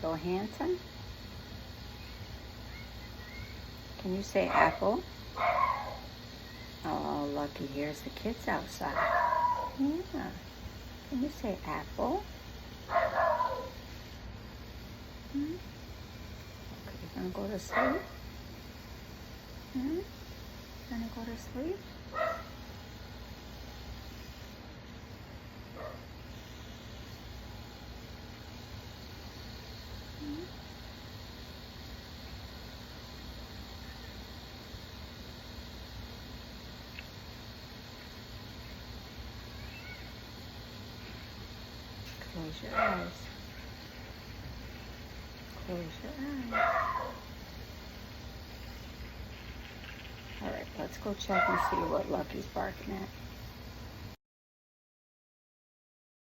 so handsome. Can you say apple? Oh, Lucky, here's the kids outside. Yeah. Can you say apple? Hmm? Okay, you gonna go to sleep? Gonna go to sleep? Close your eyes. Close your eyes. All right, let's go check and see what Lucky's barking at.